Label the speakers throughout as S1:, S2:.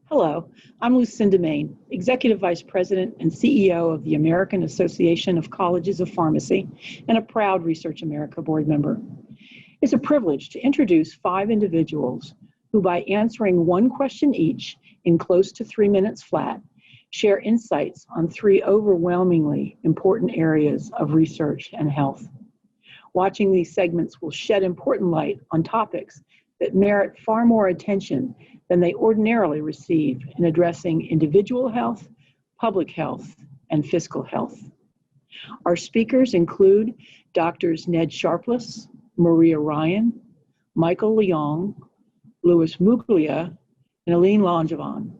S1: Hello, I'm Lucinda Main, Executive Vice President and CEO of the American Association of Colleges of Pharmacy and a proud Research America board member. It's a privilege to introduce five individuals who, by answering one question each in close to 3 minutes flat, share insights on three overwhelmingly important areas of research and health. Watching these segments will shed important light on topics that merit far more attention than they ordinarily receive in addressing individual health, public health, and fiscal health. Our speakers include Doctors Ned Sharpless, Maria Ryan, Michael Leong, Louis Muglia, and Aline Langevin.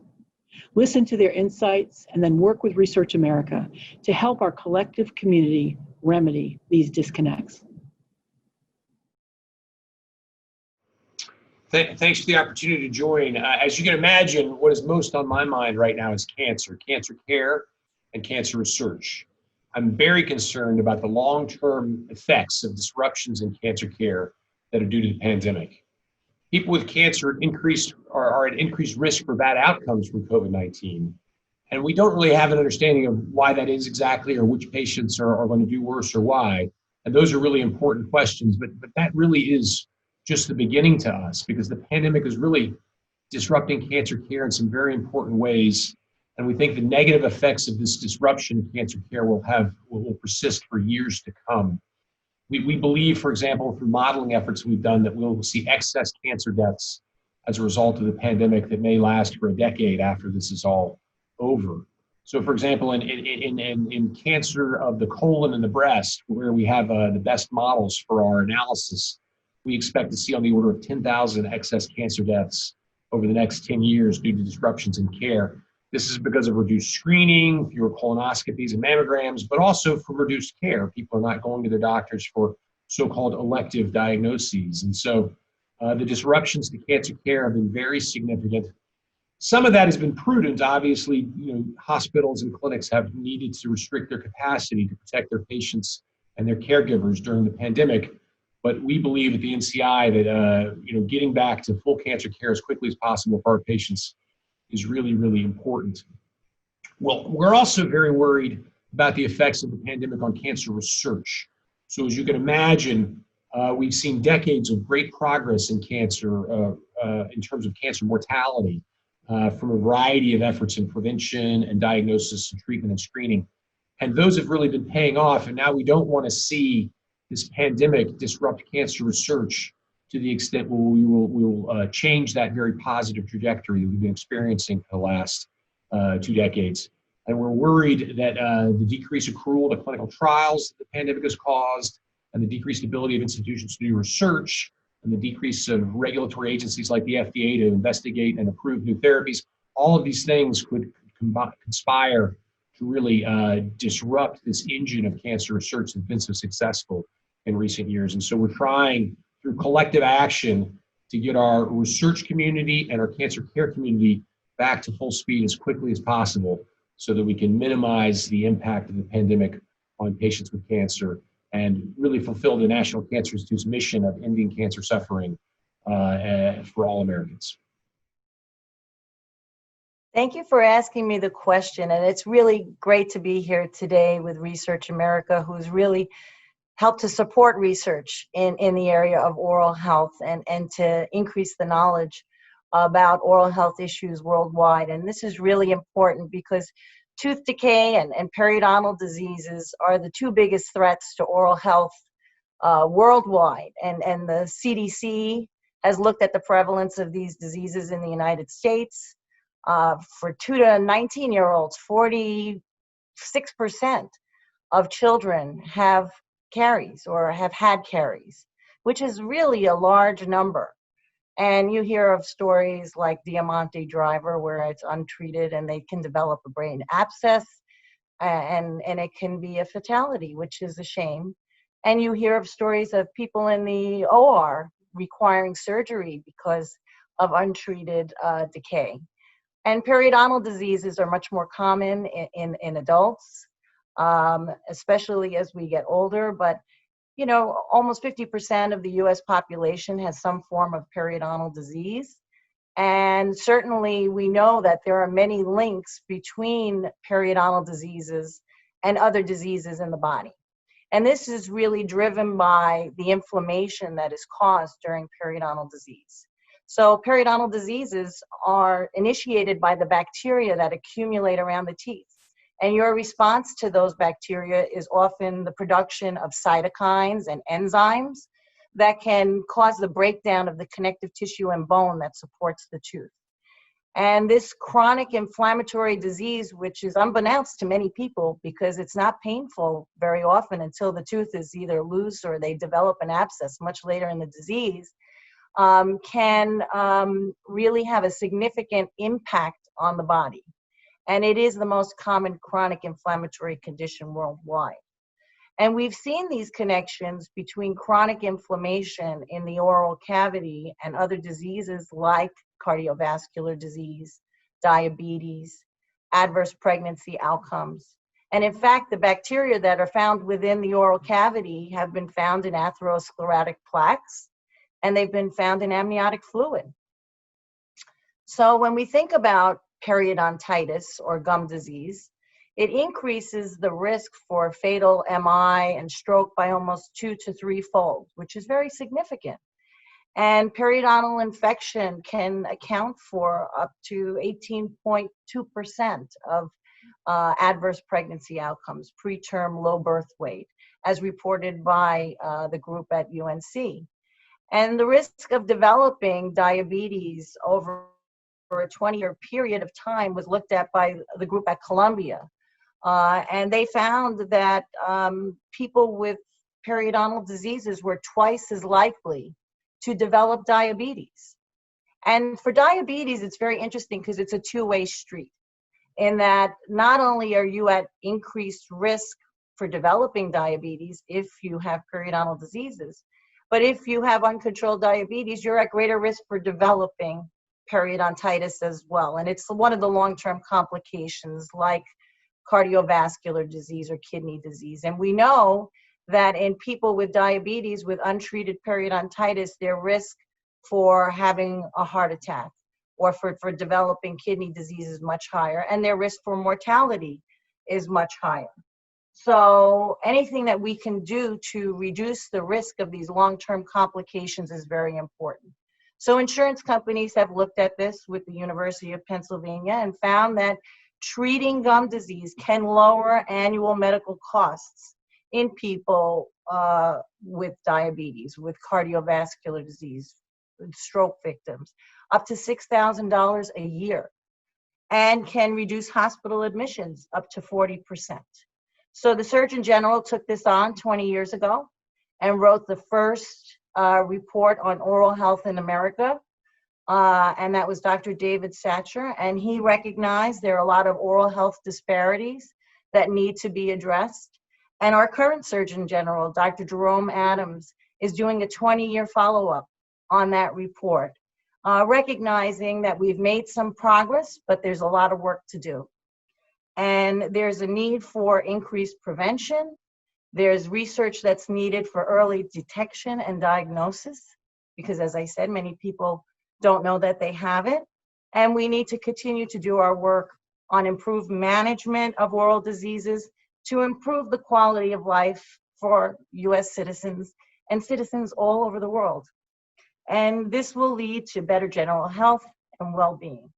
S1: Listen to their insights and then work with Research America to help our collective community remedy these disconnects.
S2: Thanks for the opportunity to join. As you can imagine, what is most on my mind right now is cancer care, and cancer research. I'm very concerned about the long-term effects of disruptions in cancer care that are due to the pandemic. People with cancer are at increased risk for bad outcomes from COVID-19. And we don't really have an understanding of why that is exactly, or which patients are going to do worse or why. And those are really important questions, but that really is just the beginning to us, because the pandemic is really disrupting cancer care in some very important ways. And we think the negative effects of this disruption in cancer care will persist for years to come. We believe, for example, through modeling efforts we've done, that we'll see excess cancer deaths as a result of the pandemic that may last for a decade after this is all over. So, for example, in cancer of the colon and the breast, where we have the best models for our analysis, we expect to see on the order of 10,000 excess cancer deaths over the next 10 years due to disruptions in care. This is because of reduced screening, fewer colonoscopies and mammograms, but also for reduced care. People are not going to their doctors for so-called elective diagnoses. And so the disruptions to cancer care have been very significant. Some of that has been prudent. Obviously, hospitals and clinics have needed to restrict their capacity to protect their patients and their caregivers during the pandemic. But we believe at the NCI that getting back to full cancer care as quickly as possible for our patients is really, really important. Well, we're also very worried about the effects of the pandemic on cancer research. So as you can imagine, we've seen decades of great progress in cancer in terms of cancer mortality from a variety of efforts in prevention and diagnosis and treatment and screening. And those have really been paying off. And now we don't want to see this pandemic disrupt cancer research to the extent where we will change that very positive trajectory that we've been experiencing for the last 2 decades. And we're worried that the decreased accrual to clinical trials that the pandemic has caused, and the decreased ability of institutions to do research, and the decrease of regulatory agencies like the FDA to investigate and approve new therapies, all of these things could conspire to really disrupt this engine of cancer research that's been so successful in recent years. And so we're trying through collective action to get our research community and our cancer care community back to full speed as quickly as possible so that we can minimize the impact of the pandemic on patients with cancer and really fulfill the National Cancer Institute's mission of ending cancer suffering for all Americans.
S3: Thank you for asking me the question, and it's really great to be here today with Research America, who's really helped to support research in the area of oral health and to increase the knowledge about oral health issues worldwide. And this is really important because tooth decay and periodontal diseases are the two biggest threats to oral health worldwide. And the CDC has looked at the prevalence of these diseases in the United States. For 2 to 19-year-olds, 46% of children have caries or have had caries, which is really a large number. And you hear of stories like Diamante Driver, where it's untreated and they can develop a brain abscess and it can be a fatality, which is a shame. And you hear of stories of people in the OR requiring surgery because of untreated decay. And periodontal diseases are much more common in adults, especially as we get older. But, almost 50% of the US population has some form of periodontal disease. And certainly we know that there are many links between periodontal diseases and other diseases in the body. And this is really driven by the inflammation that is caused during periodontal disease. So periodontal diseases are initiated by the bacteria that accumulate around the teeth. And your response to those bacteria is often the production of cytokines and enzymes that can cause the breakdown of the connective tissue and bone that supports the tooth. And this chronic inflammatory disease, which is unbeknownst to many people because it's not painful very often until the tooth is either loose or they develop an abscess much later in the disease, can really have a significant impact on the body. And it is the most common chronic inflammatory condition worldwide. And we've seen these connections between chronic inflammation in the oral cavity and other diseases like cardiovascular disease, diabetes, adverse pregnancy outcomes. And in fact, the bacteria that are found within the oral cavity have been found in atherosclerotic plaques, and they've been found in amniotic fluid. So when we think about periodontitis or gum disease, it increases the risk for fatal MI and stroke by almost 2 to 3-fold, which is very significant. And periodontal infection can account for up to 18.2% of adverse pregnancy outcomes, preterm low birth weight, as reported by the group at UNC. And the risk of developing diabetes over a 20-year period of time was looked at by the group at Columbia. And they found that people with periodontal diseases were twice as likely to develop diabetes. And for diabetes, it's very interesting because it's a two-way street in that not only are you at increased risk for developing diabetes if you have periodontal diseases, but if you have uncontrolled diabetes, you're at greater risk for developing periodontitis as well. And it's one of the long-term complications like cardiovascular disease or kidney disease. And we know that in people with diabetes with untreated periodontitis, their risk for having a heart attack or for developing kidney disease is much higher, and their risk for mortality is much higher. So anything that we can do to reduce the risk of these long-term complications is very important. So insurance companies have looked at this with the University of Pennsylvania and found that treating gum disease can lower annual medical costs in people with diabetes, with cardiovascular disease, with stroke victims, up to $6,000 a year, and can reduce hospital admissions up to 40%. So the Surgeon General took this on 20 years ago and wrote the first report on oral health in America. And that was Dr. David Satcher, and he recognized there are a lot of oral health disparities that need to be addressed. And our current Surgeon General, Dr. Jerome Adams, is doing a 20-year follow-up on that report, recognizing that we've made some progress, but there's a lot of work to do. And there's a need for increased prevention. There's research that's needed for early detection and diagnosis, because as I said, many people don't know that they have it. And we need to continue to do our work on improved management of oral diseases to improve the quality of life for US citizens and citizens all over the world. And this will lead to better general health and well-being.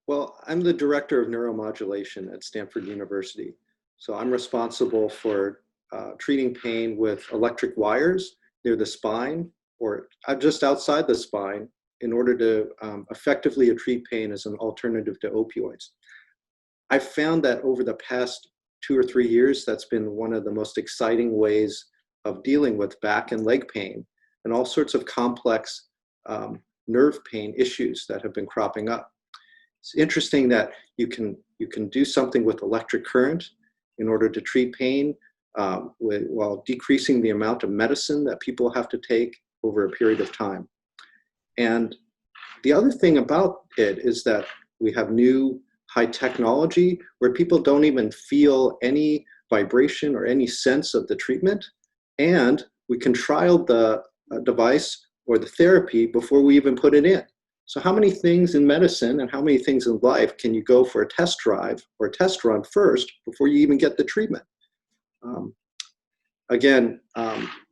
S4: Well, I'm the director of neuromodulation at Stanford University. So I'm responsible for treating pain with electric wires near the spine or just outside the spine in order to effectively treat pain as an alternative to opioids. I've found that over the past 2 or 3 years, that's been one of the most exciting ways of dealing with back and leg pain and all sorts of complex nerve pain issues that have been cropping up. It's interesting that you can do something with electric current in order to treat pain while decreasing the amount of medicine that people have to take over a period of time. And the other thing about it is that we have new high technology where people don't even feel any vibration or any sense of the treatment. And we can trial the device or the therapy before we even put it in. So how many things in medicine and how many things in life can you go for a test drive or a test run first before you even get the treatment?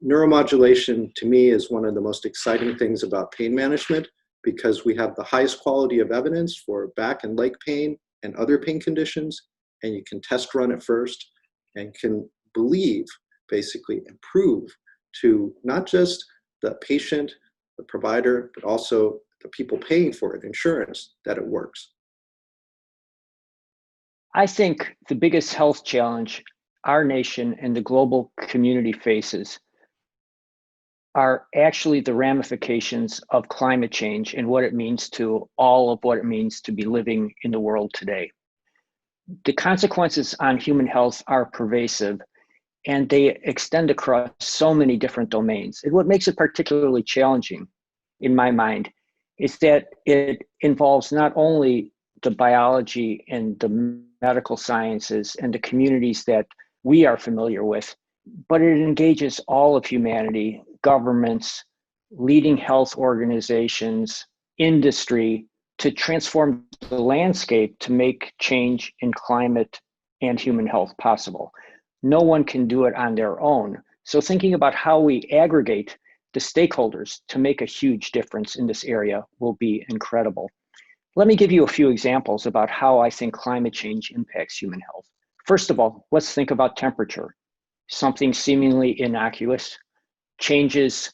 S4: Neuromodulation to me is one of the most exciting things about pain management, because we have the highest quality of evidence for back and leg pain and other pain conditions, and you can test run it first and can believe, basically, and prove to not just the patient, the provider, but also the people paying for it, insurance, that it works.
S5: I think the biggest health challenge our nation and the global community faces are actually the ramifications of climate change and what it means to all of what it means to be living in the world today. The consequences on human health are pervasive, and they extend across so many different domains. And what makes it particularly challenging, in my mind, is that it involves not only the biology and the medical sciences and the communities that we are familiar with, but it engages all of humanity, governments, leading health organizations, industry, to transform the landscape to make change in climate and human health possible. No one can do it on their own. So thinking about how we aggregate the stakeholders to make a huge difference in this area will be incredible. Let me give you a few examples about how I think climate change impacts human health. First of all, let's think about temperature. Something seemingly innocuous changes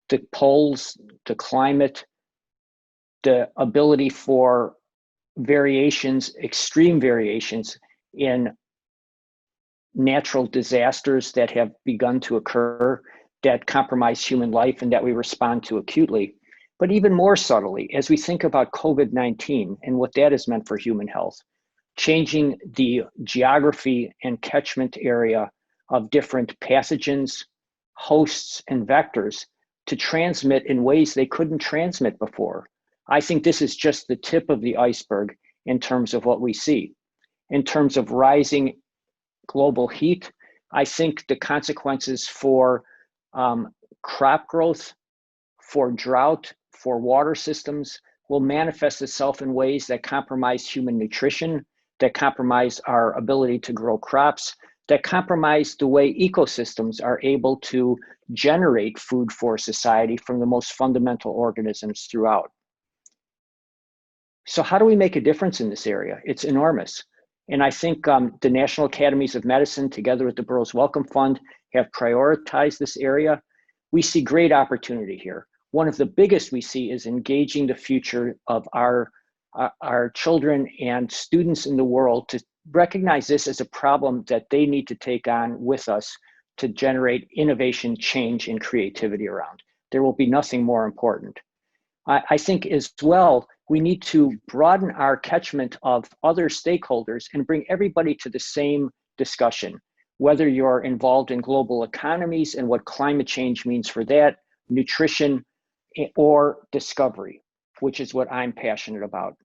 S5: the poles, the climate, the ability for variations, extreme variations in natural disasters that have begun to occur that compromise human life and that we respond to acutely. But even more subtly, as we think about COVID-19 and what that has meant for human health, changing the geography and catchment area of different pathogens, hosts, and vectors to transmit in ways they couldn't transmit before. I think this is just the tip of the iceberg in terms of what we see. In terms of rising global heat, I think the consequences for crop growth, for drought, for water systems will manifest itself in ways that compromise human nutrition, that compromise our ability to grow crops, that compromise the way ecosystems are able to generate food for society from the most fundamental organisms throughout. So how do we make a difference in this area? It's enormous. And I think the National Academies of Medicine, together with the Burroughs Wellcome Fund, have prioritized this area. We see great opportunity here. One of the biggest we see is engaging the future of our children and students in the world to recognize this as a problem that they need to take on with us to generate innovation, change, and creativity around. There will be nothing more important. I think as well, we need to broaden our catchment of other stakeholders and bring everybody to the same discussion, whether you're involved in global economies and what climate change means for that, nutrition, or discovery, which is what I'm passionate about.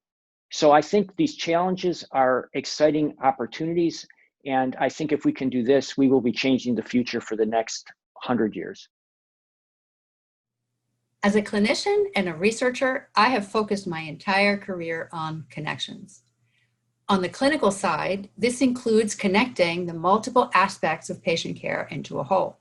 S5: So I think these challenges are exciting opportunities. And I think if we can do this, we will be changing the future for the next 100 years.
S6: As a clinician and a researcher, I have focused my entire career on connections. On the clinical side, this includes connecting the multiple aspects of patient care into a whole.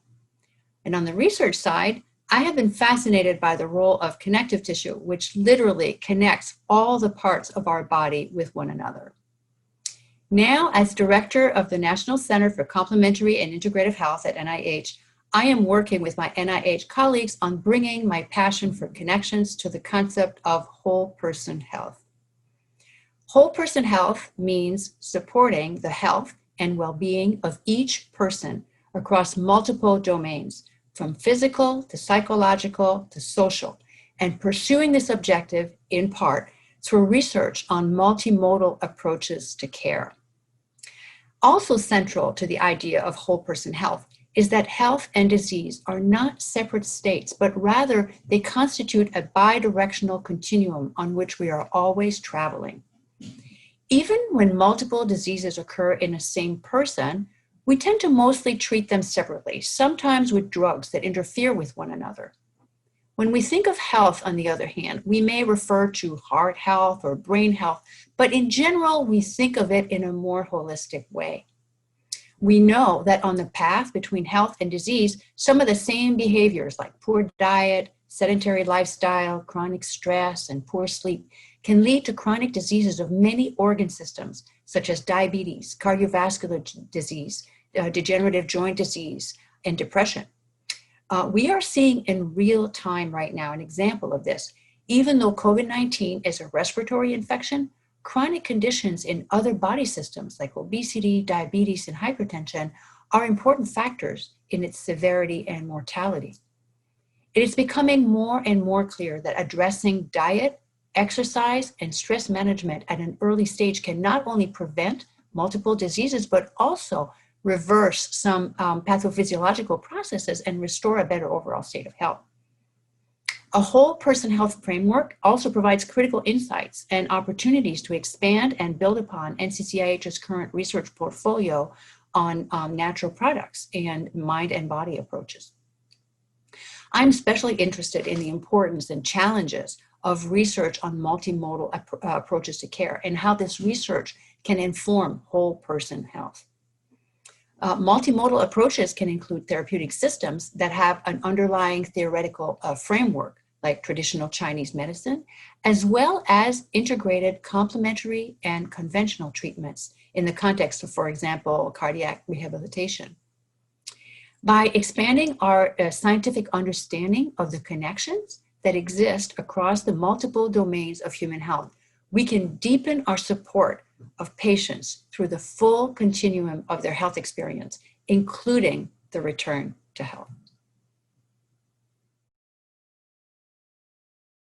S6: And on the research side, I have been fascinated by the role of connective tissue, which literally connects all the parts of our body with one another. Now, as director of the National Center for Complementary and Integrative Health at NIH, I am working with my NIH colleagues on bringing my passion for connections to the concept of whole person health. Whole person health means supporting the health and well-being of each person across multiple domains, from physical to psychological to social, and pursuing this objective in part through research on multimodal approaches to care. Also central to the idea of whole person health is that health and disease are not separate states, but rather they constitute a bidirectional continuum on which we are always traveling. Even when multiple diseases occur in a same person, we tend to mostly treat them separately, sometimes with drugs that interfere with one another. When we think of health, on the other hand, we may refer to heart health or brain health, but in general, we think of it in a more holistic way. We know that on the path between health and disease, some of the same behaviors like poor diet, sedentary lifestyle, chronic stress, and poor sleep can lead to chronic diseases of many organ systems, such as diabetes, cardiovascular disease, degenerative joint disease, and depression. We are seeing in real time right now an example of this. Even though COVID-19 is a respiratory infection, chronic conditions in other body systems like obesity, diabetes, and hypertension are important factors in its severity and mortality. It is becoming more and more clear that addressing diet, exercise, and stress management at an early stage can not only prevent multiple diseases, but also reverse some pathophysiological processes and restore a better overall state of health. A whole person health framework also provides critical insights and opportunities to expand and build upon NCCIH's current research portfolio on natural products and mind and body approaches. I'm especially interested in the importance and challenges of research on multimodal approaches to care and how this research can inform whole person health. Multimodal approaches can include therapeutic systems that have an underlying theoretical framework, like traditional Chinese medicine, as well as integrated complementary and conventional treatments in the context of, for example, cardiac rehabilitation. By expanding our scientific understanding of the connections that exist across the multiple domains of human health, we can deepen our support of patients through the full continuum of their health experience, including the return to health.